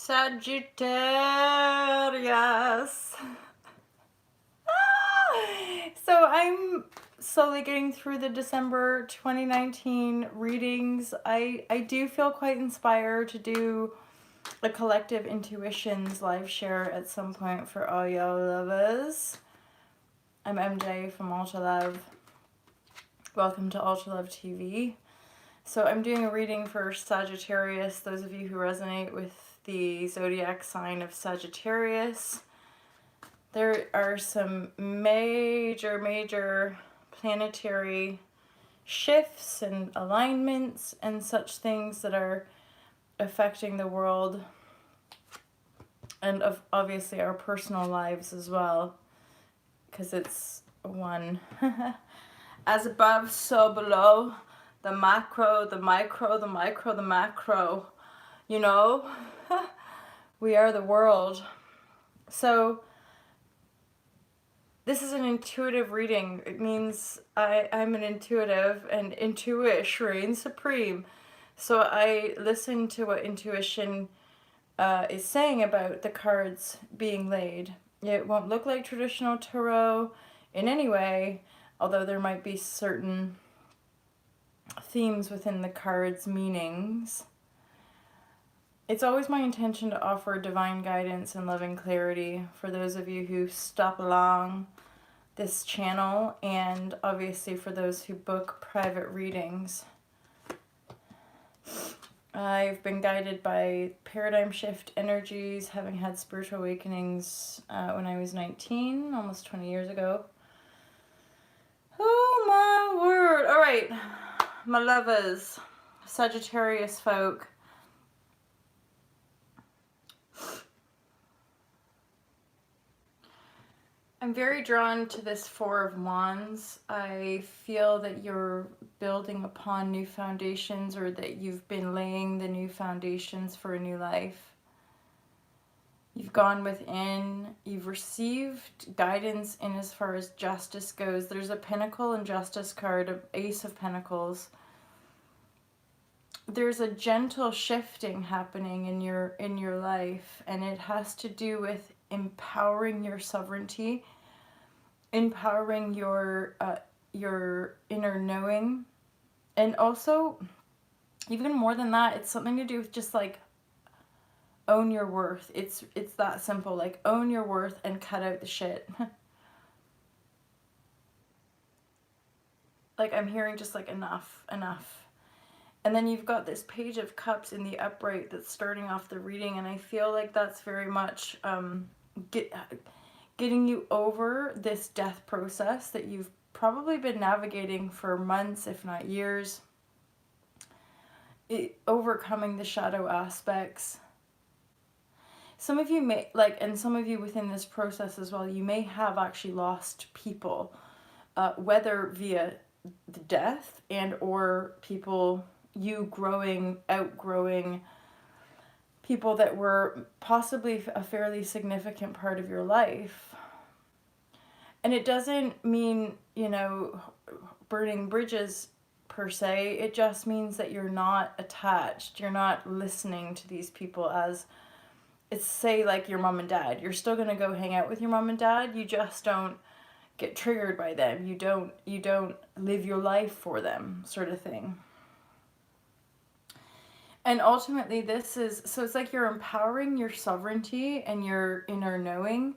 Sagittarius. So I'm slowly getting through the December 2019 readings. I do feel quite inspired to do a collective intuitions live share at some point for all y'all lovers. I'm MJ from Ultra Love. Welcome to Ultra Love TV. So I'm doing a reading for Sagittarius, those of you who resonate with the zodiac sign of Sagittarius. There are some major planetary shifts and alignments and such things that are affecting the world and obviously our personal lives as well, because it's one. As above, so below. The macro, the micro, the micro, the macro. You know, we are the world. So this is an intuitive reading. It means I'm an intuitive, and intuition reigns supreme. So I listen to what intuition is saying about the cards being laid. It won't look like traditional tarot in any way, although there might be certain themes within the cards' meanings. It's always my intention to offer divine guidance and loving clarity for those of you who stop along this channel, and obviously for those who book private readings. I've been guided by paradigm shift energies, having had spiritual awakenings when I was 19, almost 20 years ago. Oh my word. All right, my lovers, Sagittarius folk. I'm very drawn to this Four of Wands. I feel that you're building upon new foundations, or that you've been laying the new foundations for a new life. You've gone within, you've received guidance in as far as justice goes. There's a Pentacle and Justice card, an Ace of Pentacles. There's a gentle shifting happening in your life, and it has to do with empowering your sovereignty, empowering your inner knowing, and also even more than that, it's something to do with just like own your worth. It's that simple, like own your worth and cut out the shit. Like I'm hearing just like enough. And then you've got this Page of Cups in the upright that's starting off the reading, and I feel like that's very much getting you over this death process that you've probably been navigating for months, if not years. Overcoming the shadow aspects. Some of you may, and some of you within this process as well, you may have actually lost people, whether via the death and or people, you outgrowing people that were possibly a fairly significant part of your life. And it doesn't mean, burning bridges per se. It just means that you're not attached. You're not listening to these people as, it's say like your mom and dad. You're still going to go hang out with your mom and dad. You just don't get triggered by them. You don't live your life for them, sort of thing. And ultimately so it's like you're empowering your sovereignty and your inner knowing.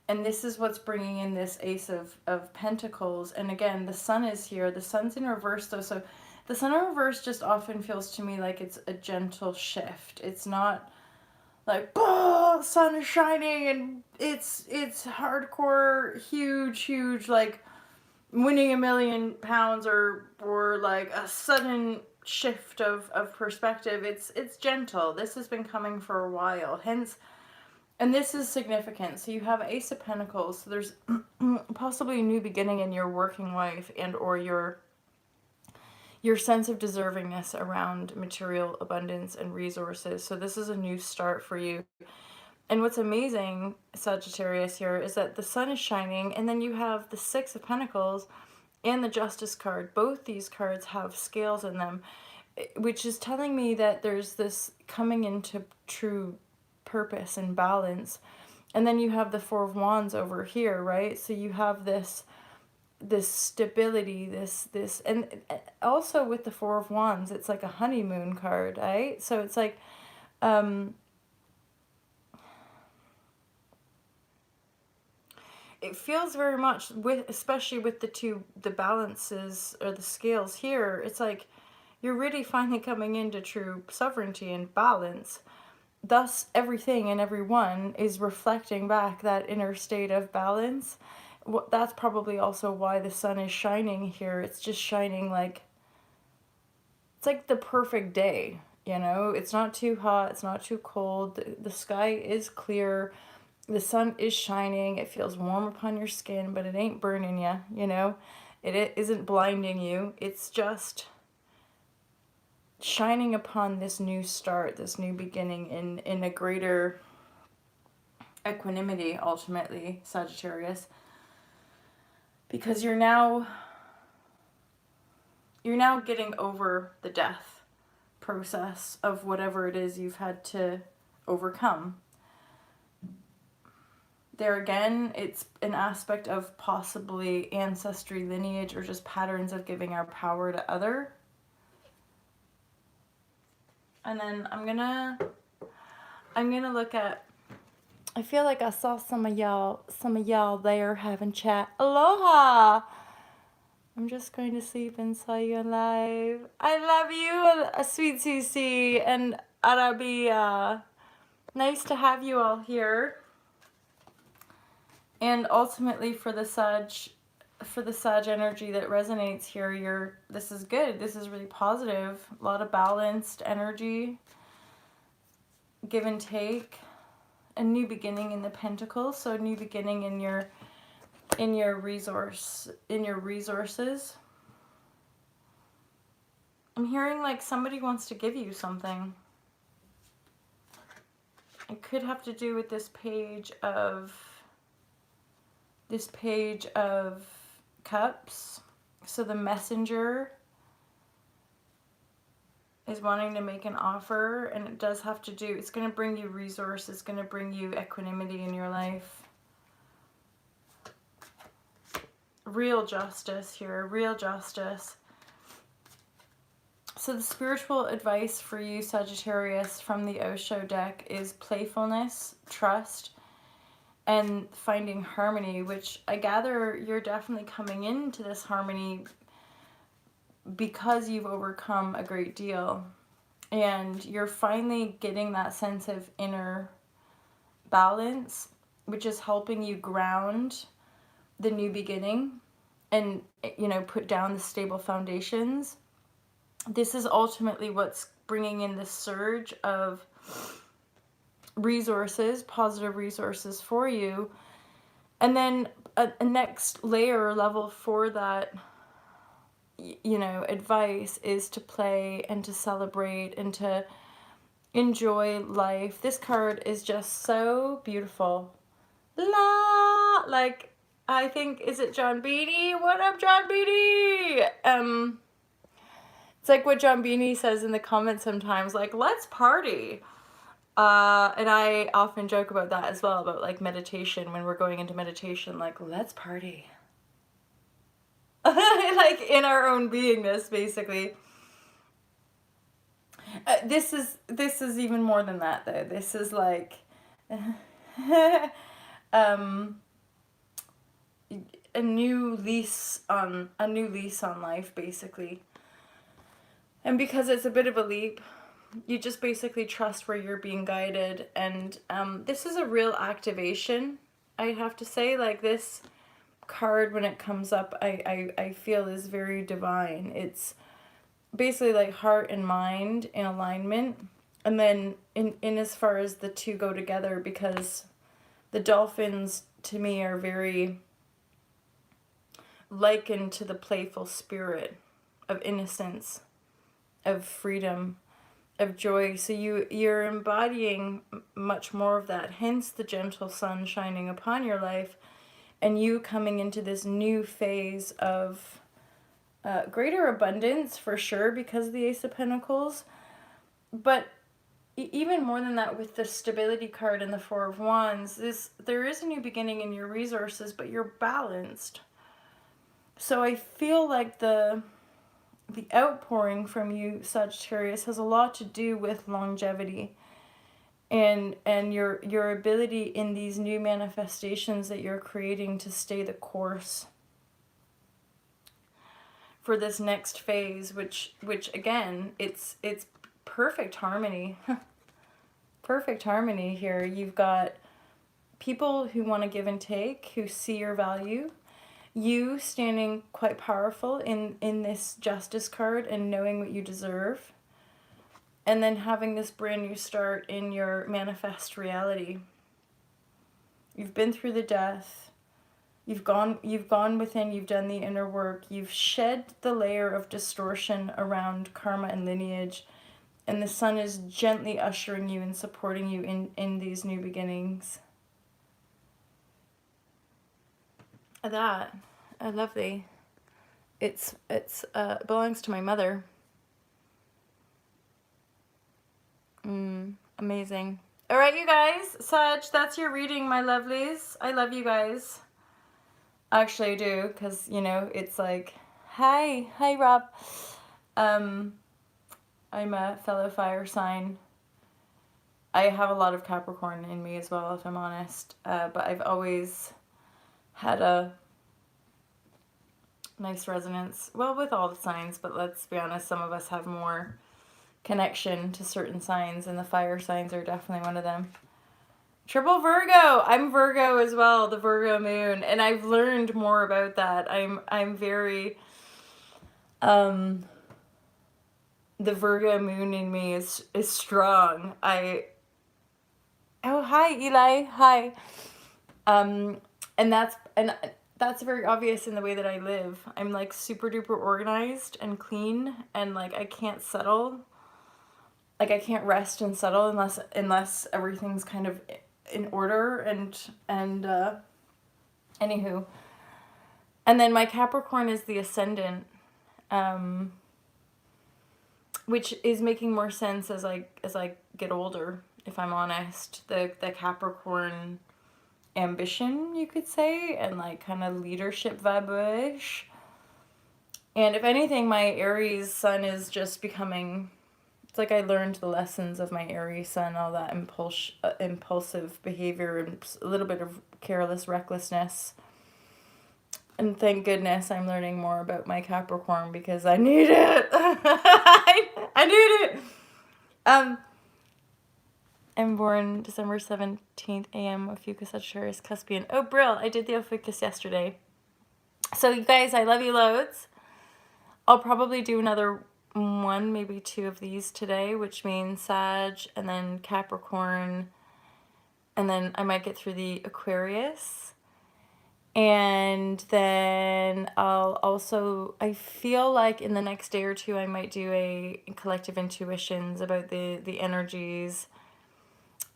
And this is what's bringing in this Ace of Pentacles. And again, the Sun is here. The Sun's in reverse though. So the Sun in reverse just often feels to me like it's a gentle shift. It's not like, oh, sun is shining and it's hardcore, huge, like winning £1 million or like a sudden shift of perspective. It's gentle. This has been coming for a while, hence, and this is significant. So you have Ace of Pentacles, so there's possibly a new beginning in your working life and or your sense of deservingness around material abundance and resources. So this is a new start for you. And what's amazing, Sagittarius, here is that the sun is shining, and then you have the Six of Pentacles and the Justice card. Both these cards have scales in them, which is telling me that there's this coming into true purpose and balance. And then you have the Four of Wands over here, right? So you have this stability, this and also with the Four of Wands, it's like a honeymoon card, right? So it's like it feels very much with, especially with the balances or the scales here, it's like you're really finally coming into true sovereignty and balance. Thus, everything and everyone is reflecting back that inner state of balance. That's probably also why the sun is shining here. It's just shining like, it's like the perfect day, you know? It's not too hot, it's not too cold. The sky is clear. The sun is shining. It feels warm upon your skin, but it ain't burning you, you know? It isn't blinding you. It's just shining upon this new start, this new beginning in a greater equanimity, ultimately, Sagittarius. Because you're now getting over the death process of whatever it is you've had to overcome. There again, it's an aspect of possibly ancestry, lineage, or just patterns of giving our power to other. And then I'm gonna look at, I feel like I saw some of y'all there having chat. Aloha! I'm just going to sleep and saw you alive. I love you, sweet Cece and Arabia. Nice to have you all here. And ultimately for the Sag energy that resonates here, this is good. This is really positive. A lot of balanced energy, give and take, a new beginning in the Pentacles. So a new beginning in your resources. I'm hearing like somebody wants to give you something. It could have to do with this page of cups. So the messenger is wanting to make an offer, and it does have to do, it's going to bring you resource, it's going to bring you equanimity in your life. Real justice here, real justice. So the spiritual advice for you, Sagittarius, from the Osho deck is playfulness, trust, and finding harmony, which I gather you're definitely coming into this harmony because you've overcome a great deal. And you're finally getting that sense of inner balance, which is helping you ground the new beginning and, you know, put down the stable foundations. This is ultimately what's bringing in this surge of resources, positive resources for you. And then a next layer or level for that, you know, advice is to play and to celebrate and to enjoy life. This card is just so beautiful. La, like, I think, is it John Beatty? What up, John Beatty? It's like what John Beatty says in the comments sometimes, like, let's party. And I often joke about that as well, about like meditation, when we're going into meditation, like, let's party. Like in our own beingness, basically. This is even more than that, though. This is like a new lease on life, basically. And because it's a bit of a leap, you just basically trust where you're being guided. And this is a real activation, I have to say. Like, this card, when it comes up, I feel is very divine. It's basically like heart and mind in alignment. And then in as far as the two go together, because the dolphins to me are very likened to the playful spirit of innocence, of freedom, of joy. So you're embodying much more of that, hence the gentle sun shining upon your life, and you coming into this new phase of greater abundance, for sure, because of the Ace of Pentacles. But even more than that, with the stability card and the Four of Wands, there is a new beginning in your resources, but you're balanced. So I feel like the outpouring from you, Sagittarius, has a lot to do with longevity and your ability in these new manifestations that you're creating to stay the course for this next phase, which again, it's perfect harmony. Perfect harmony here. You've got people who want to give and take, who see your value, you standing quite powerful in this Justice card and knowing what you deserve, and then having this brand new start in your manifest reality. You've been through the death. You've gone within, you've done the inner work, you've shed the layer of distortion around karma and lineage, and the sun is gently ushering you and supporting you in these new beginnings. That, lovely. It's belongs to my mother. Amazing. All right, you guys, Sag, that's your reading, my lovelies. I love you guys. Actually, I do, because, you know, it's like, hi Rob. I'm a fellow fire sign. I have a lot of Capricorn in me as well, if I'm honest. But I've always had a nice resonance, well, with all the signs, but let's be honest, some of us have more connection to certain signs, and the fire signs are definitely one of them. Triple Virgo. I'm Virgo as well, the Virgo moon, and I've learned more about that. I'm very the Virgo moon in me is strong. Oh, hi Eli. Hi. And that's very obvious in the way that I live. I'm like super duper organized and clean, and like I can't settle. Like I can't rest and settle unless everything's kind of in order, and anywho. And then my Capricorn is the ascendant, which is making more sense as I get older, if I'm honest. The Capricorn ambition, you could say, and like kind of leadership vibrashe. And if anything, my Aries sun is just becoming, it's like I learned the lessons of my Aries sun, all that impulsive behavior and a little bit of careless recklessness. And thank goodness I'm learning more about my Capricorn, because I need it. I need it. I'm born December 17th a.m. Ophiuchus Sagittarius Cuspian. Oh, Brill, I did the Ophiuchus yesterday. So you guys, I love you loads. I'll probably do another one, maybe two of these today, which means Sag and then Capricorn, and then I might get through the Aquarius. And then I'll also, I feel like in the next day or two, I might do a collective intuitions about the energies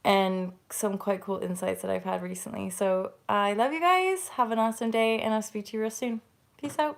and some quite cool insights that I've had recently. So I love you guys. Have an awesome day, and I'll speak to you real soon. Peace out.